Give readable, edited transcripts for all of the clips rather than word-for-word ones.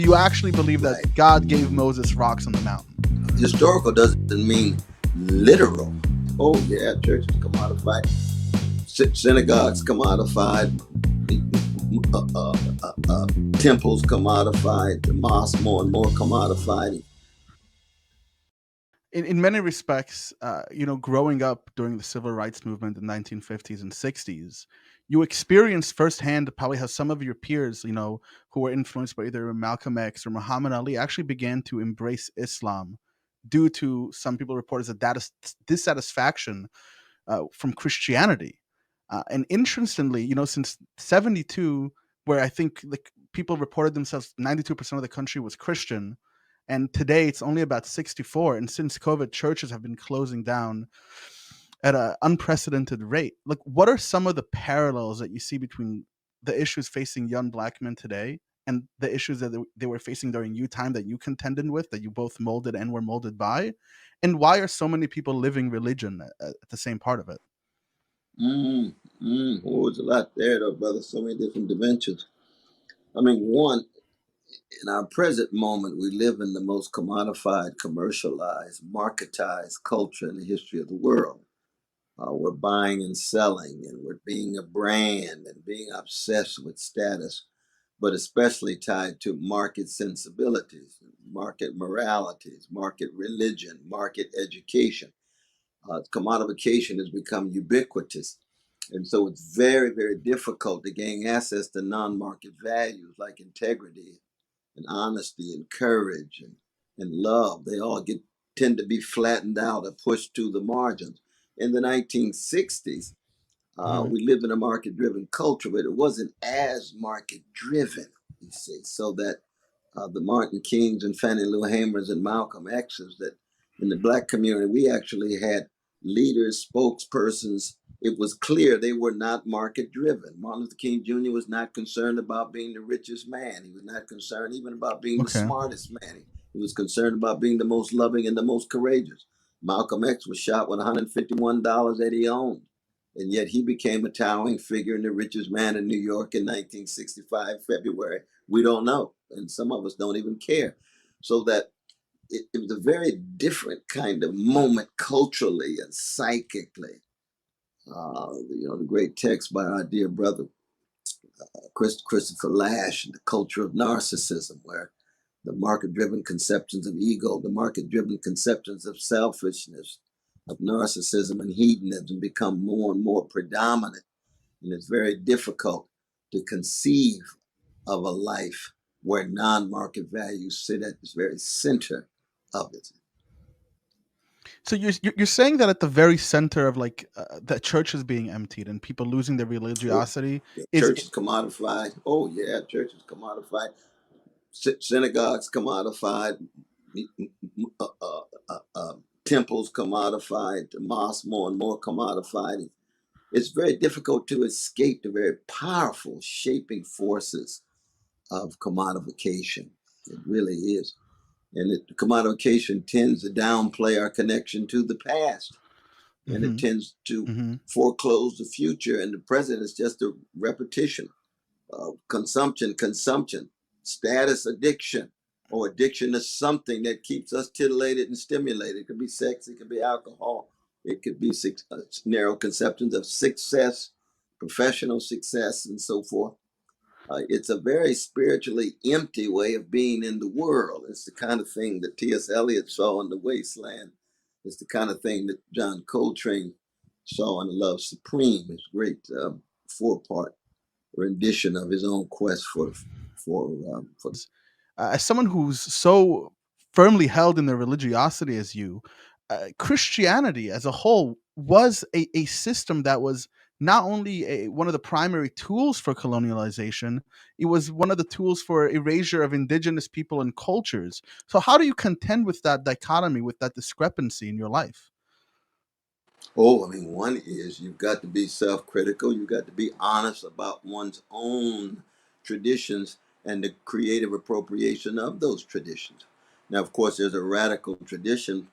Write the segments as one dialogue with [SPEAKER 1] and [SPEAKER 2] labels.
[SPEAKER 1] You actually believe that
[SPEAKER 2] Right.
[SPEAKER 1] God gave Moses rocks on the mountain?
[SPEAKER 2] Historical doesn't mean literal. Oh yeah, churches commodified, synagogues commodified, uh, uh, temples commodified, the mosque more and more commodified.
[SPEAKER 1] In many respects, growing up during the civil rights movement in the 1950s and 60s, you experienced firsthand probably how some of your peers, who were influenced by either Malcolm X or Muhammad Ali, actually began to embrace Islam due to, some people report, as a dissatisfaction from Christianity. And interestingly, since 72, where I think like people reported themselves, 92% of the country was Christian, and today it's only about 64. And since COVID, churches have been closing down at an unprecedented rate. Like, what are some of the parallels that you see between the issues facing young black men today and the issues that they were facing during you time that you contended with, that you both molded and were molded by? And why are so many people living religion at the same part of it?
[SPEAKER 2] Oh, there's a lot there, though, brother. So many different dimensions. I mean, one, in our present moment, we live in the most commodified, commercialized, marketized culture in the history of the world. We're buying and selling, and we're being a brand and being obsessed with status, but especially tied to market sensibilities, market moralities, market religion, market education. Commodification has become ubiquitous. And so it's very, very difficult to gain access to non market values like integrity and honesty and courage and love. They all tend to be flattened out or pushed to the margins. In the 1960s,
[SPEAKER 1] Mhm.
[SPEAKER 2] we lived in a market driven culture, but it wasn't as market driven, you see, so that the Martin Kings and Fannie Lou Hamers and Malcolm X's, that in the black community, we actually had leaders, spokespersons. It was clear they were not market driven. Martin Luther King Jr. was not concerned about being the richest man. He was not concerned even about being the
[SPEAKER 1] Okay.
[SPEAKER 2] smartest man. He was concerned about being the most loving and the most courageous. Malcolm X was shot with $151 that he owned. And yet he became a towering figure and the richest man in New York in 1965, February. We don't know. And some of us don't even care. So that it was a very different kind of moment culturally and psychically. The great text by our dear brother Christopher Lash, The Culture of Narcissism, where the market driven conceptions of ego, the market driven conceptions of selfishness, of narcissism and hedonism become more and more predominant. And it's very difficult to conceive of a life where non market values sit at the very center of it.
[SPEAKER 1] So you're saying that at the very center of like the church is being emptied and people losing their
[SPEAKER 2] Oh,
[SPEAKER 1] religiosity
[SPEAKER 2] yeah,
[SPEAKER 1] is
[SPEAKER 2] church is commodified. Oh, yeah, church is commodified. Synagogues commodified. Uh, uh, Temples commodified. The mosque more and more commodified. It's very difficult to escape the very powerful shaping forces of commodification. It really is. And commodification tends to downplay our connection to the past, and it
[SPEAKER 1] hmm
[SPEAKER 2] tends to
[SPEAKER 1] hmm
[SPEAKER 2] foreclose the future. And the present is just a repetition of consumption, status addiction, or addiction to something that keeps us titillated and stimulated. It could be sex, it could be alcohol, it could be narrow conceptions of success, professional success, and so forth. It's a very spiritually empty way of being in the world. It's the kind of thing that T.S. Eliot saw in The Wasteland. It's the kind of thing that John Coltrane saw in Love Supreme, his great four-part rendition of his own quest for.
[SPEAKER 1] as someone who's so firmly held in their religiosity as you, Christianity as a whole was a system that was not only one of the primary tools for colonialization, it was one of the tools for erasure of indigenous people and cultures. So, how do you contend with that dichotomy, with that discrepancy in your life?
[SPEAKER 2] Oh, I mean, one is you've got to be self-critical. You've got to be honest about one's own traditions and the creative appropriation of those traditions. Now, of course, there's a radical tradition,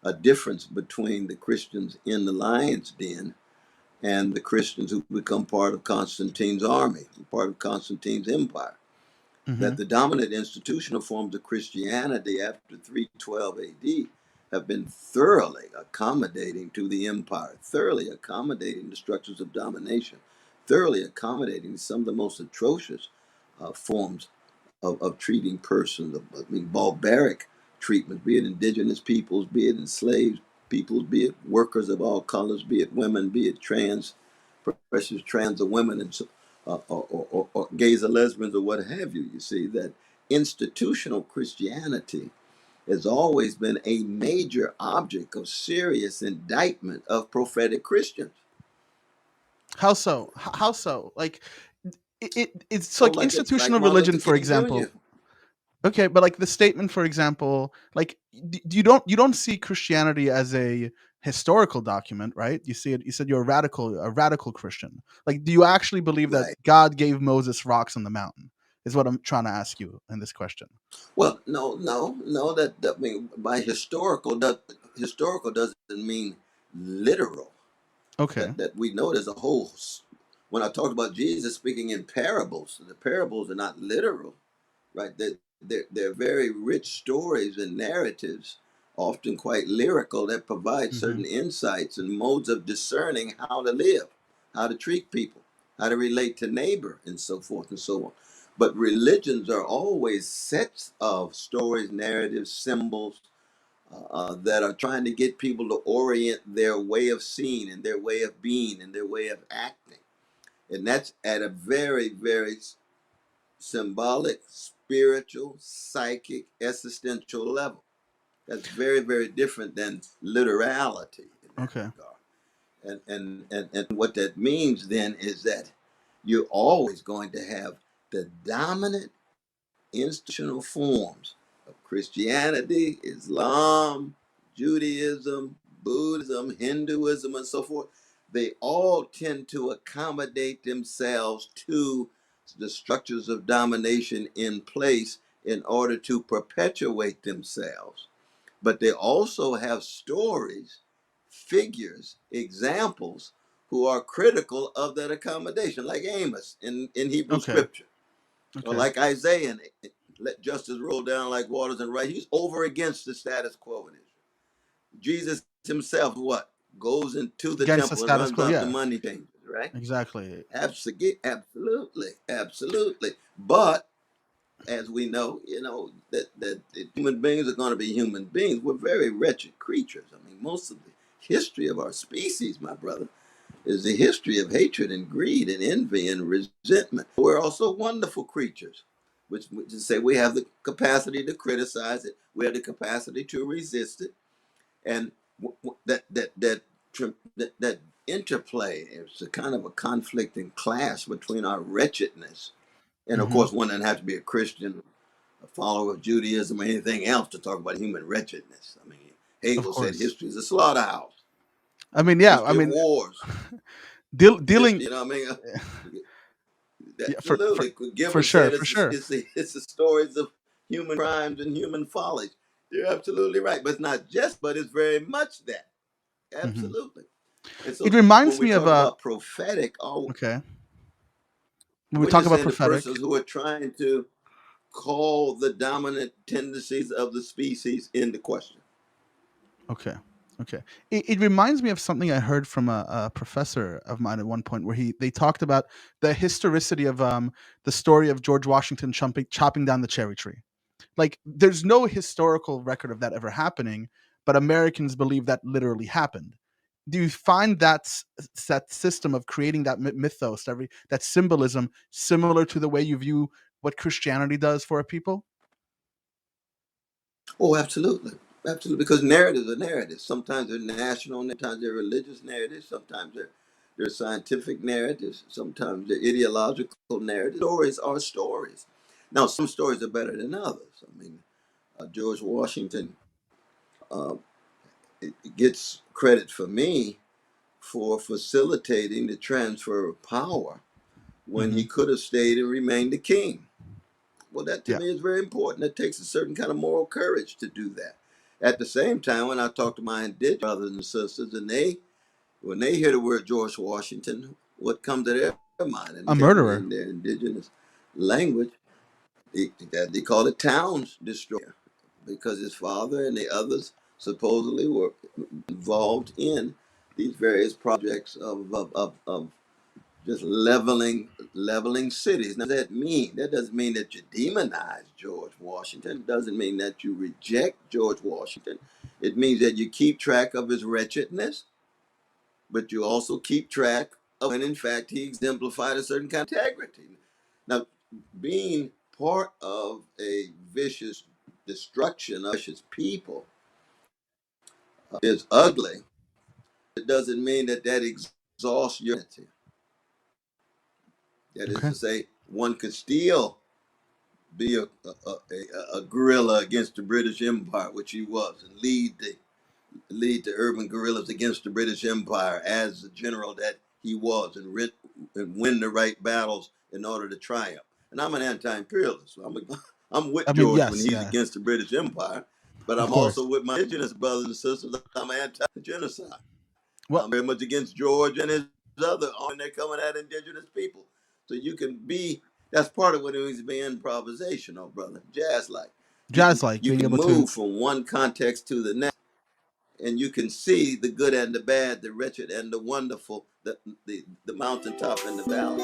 [SPEAKER 2] a difference between the Christians in the lion's den and the Christians who become part of Constantine's army, part of Constantine's empire. that
[SPEAKER 1] Hmm.
[SPEAKER 2] the dominant institutional forms of Christianity after 312 AD have been thoroughly accommodating to the empire, thoroughly accommodating the structures of domination, thoroughly accommodating some of the most atrocious forms of treating persons, barbaric treatment, be it indigenous peoples, be it enslaved peoples, be it workers of all colors, be it women, be it trans, precious trans or women, and so, or gays or lesbians or what have you. You see that institutional Christianity has always been a major object of serious indictment of prophetic Christians.
[SPEAKER 1] How so? How so? Like it's
[SPEAKER 2] Oh,
[SPEAKER 1] like
[SPEAKER 2] like
[SPEAKER 1] institutional
[SPEAKER 2] Martin
[SPEAKER 1] religion,
[SPEAKER 2] Luther
[SPEAKER 1] for
[SPEAKER 2] King Jr.
[SPEAKER 1] example. Okay, but like the statement, for example, like you don't see Christianity as a historical document, right? You see it. You said you're a radical Christian. Like, do you actually believe that
[SPEAKER 2] Right.
[SPEAKER 1] God gave Moses rocks on the mountain? Is what I'm trying to ask you in this question.
[SPEAKER 2] Well, no. That by historical doesn't mean literal.
[SPEAKER 1] Okay.
[SPEAKER 2] That we know there's a whole. When I talked about Jesus speaking in parables, the parables are not literal, right? They're very rich stories and narratives, often quite lyrical, that provide
[SPEAKER 1] Hmm.
[SPEAKER 2] certain insights and modes of discerning how to live, how to treat people, how to relate to neighbor, and so forth and so on. But religions are always sets of stories, narratives, symbols that are trying to get people to orient their way of seeing and their way of being and their way of acting. And that's at a very, very symbolic, spiritual, psychic, existential level. That's very, very different than literality in that
[SPEAKER 1] Okay.
[SPEAKER 2] regard. And what that means then is that you're always going to have the dominant institutional forms of Christianity, Islam, Judaism, Buddhism, Hinduism, and so forth. They all tend to accommodate themselves to the structures of domination in place in order to perpetuate themselves. But they also have stories, figures, examples who are critical of that accommodation, like Amos in Hebrew
[SPEAKER 1] Okay.
[SPEAKER 2] scripture, or
[SPEAKER 1] Okay.
[SPEAKER 2] like Isaiah, and let justice roll down like waters and right. He's over against the status quo in Israel. Jesus himself, what? Goes into the
[SPEAKER 1] Against the
[SPEAKER 2] temple and
[SPEAKER 1] status
[SPEAKER 2] runs
[SPEAKER 1] quo.
[SPEAKER 2] off the
[SPEAKER 1] Yeah.
[SPEAKER 2] money changers, right?
[SPEAKER 1] Exactly.
[SPEAKER 2] Absolutely, absolutely. But as we know, that human beings are going to be human beings. We're very wretched creatures. I mean, most of the history of our species, my brother, is the history of hatred and greed and envy and resentment. We're also wonderful creatures, which is say we have the capacity to criticize it, we have the capacity to resist it, and that interplay is a kind of a conflict and clash between our wretchedness, and of
[SPEAKER 1] Hmm.
[SPEAKER 2] course, one doesn't have to be a Christian, a follower of Judaism, or anything else to talk about human wretchedness. I mean,
[SPEAKER 1] Of
[SPEAKER 2] Hegel said
[SPEAKER 1] course.
[SPEAKER 2] history is a slaughterhouse,
[SPEAKER 1] I mean, yeah. I
[SPEAKER 2] history of
[SPEAKER 1] mean,
[SPEAKER 2] wars,
[SPEAKER 1] dealing.
[SPEAKER 2] history. I mean,
[SPEAKER 1] Yeah.
[SPEAKER 2] absolutely.
[SPEAKER 1] For
[SPEAKER 2] Gibbon
[SPEAKER 1] sure.
[SPEAKER 2] said
[SPEAKER 1] For sure.
[SPEAKER 2] it's the stories of human crimes and human follies. You're absolutely right, but it's not just, but it's very much that.
[SPEAKER 1] Hmm.
[SPEAKER 2] Absolutely. And
[SPEAKER 1] It
[SPEAKER 2] so when
[SPEAKER 1] reminds
[SPEAKER 2] we
[SPEAKER 1] me of
[SPEAKER 2] talk
[SPEAKER 1] a.
[SPEAKER 2] about prophetic,
[SPEAKER 1] Okay. When we
[SPEAKER 2] we're
[SPEAKER 1] talk
[SPEAKER 2] just
[SPEAKER 1] about
[SPEAKER 2] saying the
[SPEAKER 1] prophetic.
[SPEAKER 2] persons who are trying to call the dominant tendencies of the species into question.
[SPEAKER 1] Okay. Okay. It reminds me of something I heard from a professor of mine at one point, where they talked about the historicity of the story of George Washington chopping down the cherry tree. Like, there's no historical record of that ever happening, but Americans believe that literally happened. Do you find that system of creating that mythos, that symbolism, similar to the way you view what Christianity does for a people?
[SPEAKER 2] Oh, absolutely. Absolutely. Because narratives are narratives. Sometimes they're national, sometimes they're religious narratives, sometimes they're scientific narratives, sometimes they're ideological narratives. Stories are stories. Now, some stories are better than others. I mean, George Washington uh, gets credit for me for facilitating the transfer of power when he
[SPEAKER 1] Hmm.
[SPEAKER 2] could have stayed and remained the king. Well, that to
[SPEAKER 1] Yeah.
[SPEAKER 2] me is very important. It takes a certain kind of moral courage to do that. At the same time, when I talk to my indigenous brothers and sisters, and when they hear the word George Washington, what comes to their mind
[SPEAKER 1] A
[SPEAKER 2] in
[SPEAKER 1] murderer.
[SPEAKER 2] their indigenous language? They call it Towns Destroyer because his father and the others supposedly were involved in these various projects of just leveling cities. Now, what does that mean? That doesn't mean that you demonize George Washington. It doesn't mean that you reject George Washington. It means that you keep track of his wretchedness, but you also keep track of when, in fact, he exemplified a certain kind of integrity. Now, being part of a vicious destruction of vicious people is ugly. It doesn't mean that that exhausts your humanity. That is
[SPEAKER 1] Okay.
[SPEAKER 2] to say, one could still be a guerrilla against the British Empire, which he was, and lead the urban guerrillas against the British Empire as the general that he was, and win the right battles in order to triumph. And I'm an anti-imperialist. So I'm with
[SPEAKER 1] I mean,
[SPEAKER 2] George when
[SPEAKER 1] yes,
[SPEAKER 2] he's
[SPEAKER 1] yeah,
[SPEAKER 2] against the British Empire, but
[SPEAKER 1] of
[SPEAKER 2] I'm
[SPEAKER 1] course.
[SPEAKER 2] also with my indigenous brothers and sisters. I'm anti-genocide.
[SPEAKER 1] Well,
[SPEAKER 2] I'm very much against George and his other when they're coming at indigenous people. So you can be that's part of what it means to be improvisational, brother. Jazz like. You can
[SPEAKER 1] jazz like
[SPEAKER 2] you
[SPEAKER 1] being
[SPEAKER 2] can
[SPEAKER 1] able to.
[SPEAKER 2] move from one context to the next and you can see the good and the bad, the wretched and the wonderful, the mountaintop and the valley.